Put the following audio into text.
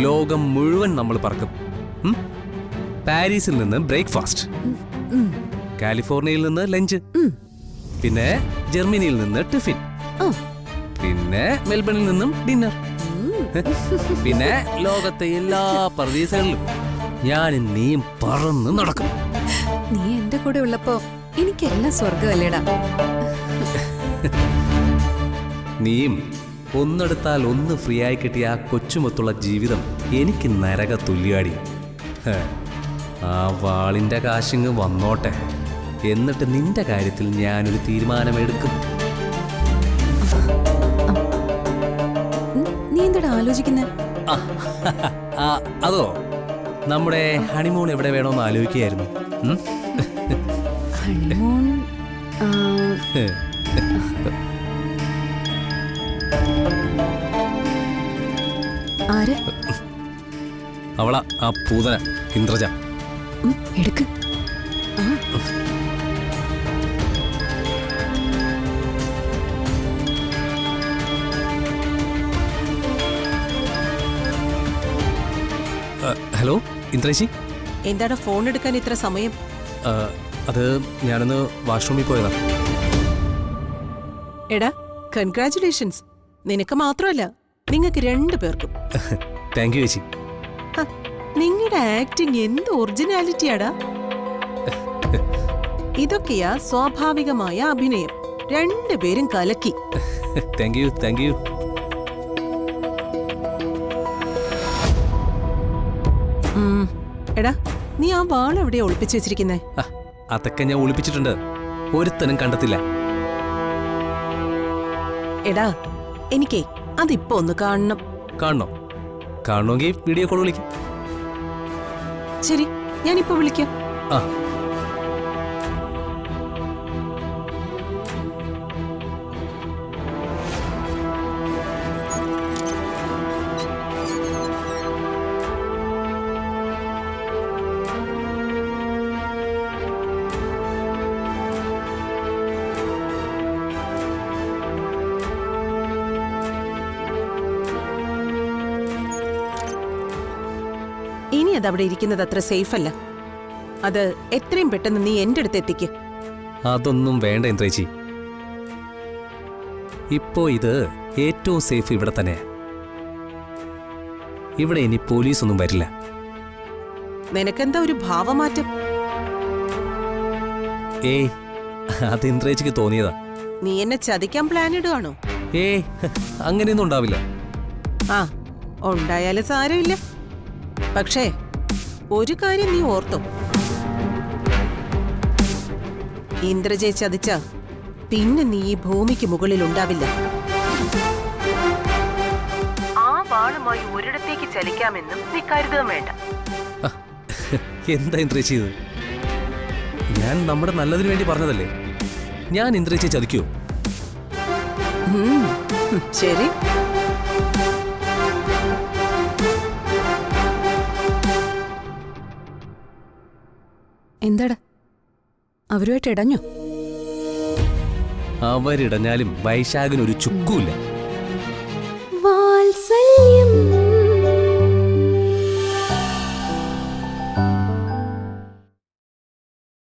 ലോകം മുഴുവൻ നമ്മൾ പറക്കും. പാരീസിൽ നിന്ന് ബ്രേക്ക്ഫാസ്റ്റ്, കാലിഫോർണിയയിൽ നിന്ന് ലഞ്ച്, പിന്നെ ജർമ്മനിയിൽ നിന്ന് ടിഫിൻ, പിന്നെ മെൽബണിൽ നിന്നും ഡിന്നർ, പിന്നെ ലോകത്തെ എല്ലാ പ്രദേശങ്ങളിലും ഞാനും നീയും പറന്ന് നടക്കും. നീ എന്റെ കൂടെ ഉള്ളപ്പോ എനിക്കെല്ലാം സ്വർഗമല്ലേടാ. നീയും ഒന്നെടുത്താൽ ഒന്ന് ഫ്രീ ആയി കിട്ടിയ ആ കൊച്ചുമൊത്തുള്ള ജീവിതം എനിക്ക് നരക തുല്യാടി. ആ വാളിന്റെ കാശിങ് വന്നോട്ടെ, എന്നിട്ട് നിന്റെ കാര്യത്തിൽ ഞാനൊരു തീരുമാനമെടുക്കും. നീ എന്താടാ ആലോചിക്കുന്നേ? അതോ, നമ്മുടെ ഹണിമൂൺ എവിടെ വേണോന്ന് ആലോചിക്കുകയായിരുന്നു. ഹണിമൂൺ ആര്? അവളാ, ആ പൂതന ഇന്ദ്രജ. എടുക്ക്. ഹലോ ഇന്ദ്രജി. എന്താണ് ഫോൺ എടുക്കാൻ ഇത്ര സമയം? അത് ഞാനൊന്ന് വാഷ്റൂമിൽ പോയതാ. എടാ, കൺഗ്രാറ്റുലേഷൻസ്. നിനക്ക് മാത്രമല്ല, നിങ്ങൾക്ക് 2 പേർക്കും. താങ്ക് യു ചേച്ചി. നിങ്ങളുടെ ആക്ടിങ് എന്ത് ഒറിജിനാലിറ്റിയാടാ. ഇതൊക്കെയാ സ്വാഭാവികമായ അഭിനയം. 2 പേരും കലക്കി. Thank you, thank you. എടാ, നീ ആ വാൾ എവിടെയാ ഒളിപ്പിച്ചു വെച്ചിരിക്കുന്നേ? അതൊക്കെ ഞാൻ ഒളിപ്പിച്ചിട്ടുണ്ട്, ഒരുത്തനും കണ്ടെത്തില്ല. എടാ, എനിക്കേ അതിപ്പോ ഒന്ന് കാണണം. കാണണമെങ്കിൽ വീഡിയോ കോൾ വിളിക്കാം. ശരി, ഞാനിപ്പോ വിളിക്കാം. ഇനി അതവിടെ ഇരിക്കുന്നത് അത്ര സേഫ് അല്ല. അത് എത്രയും പെട്ടെന്ന് നീ എന്റെ അടുത്ത് എത്തിക്ക്. അതൊന്നും വേണ്ട ഇന്ദ്രേച്ചി, ഇപ്പോ ഇത് ഏറ്റവും സേഫ് ഇവിടെ തന്നെ. ഇവിടെ ഇനി പോലീസൊന്നും വരില്ല. നിനക്കെന്താ ഒരു ഭാവമാറ്റം? ഏയ്, അത് ഇന്ദ്രേച്ചിക്ക് തോന്നിയതാ. നീ എന്നെ ചതിക്കാൻ പ്ലാൻ ഇടുവാണോ? ഏയ്, അങ്ങനെയൊന്നും ഉണ്ടാവില്ല. ആ, ഉണ്ടായാലും സാരമില്ല. പക്ഷേ ഒരു കാര്യം നീ ഓർത്തോ, ഇന്ദ്രജയെ ചതിച്ച പിന്നെ നീ ഈ ഭൂമിക്ക് മുകളിൽ ഉണ്ടാവില്ല. ആ വാളുമായി ഒരിടത്തേക്ക് ചലിക്കാമെന്നും നീ കരുതുക വേണ്ട. എന്താ ഇന്ദ്രേച്ചി ഇത്? ഞാൻ നമ്മുടെ നല്ലതിന് വേണ്ടി പറഞ്ഞതല്ലേ. ഞാൻ ഇന്ദ്രേച്ചിയെ ചതിക്കോ? ശരി. എന്താടാ, അവരുമായിട്ട് ഇടഞ്ഞോ? അവരിടഞ്ഞാലും വൈശാഖിനൊരു ചുക്കുമില്ല.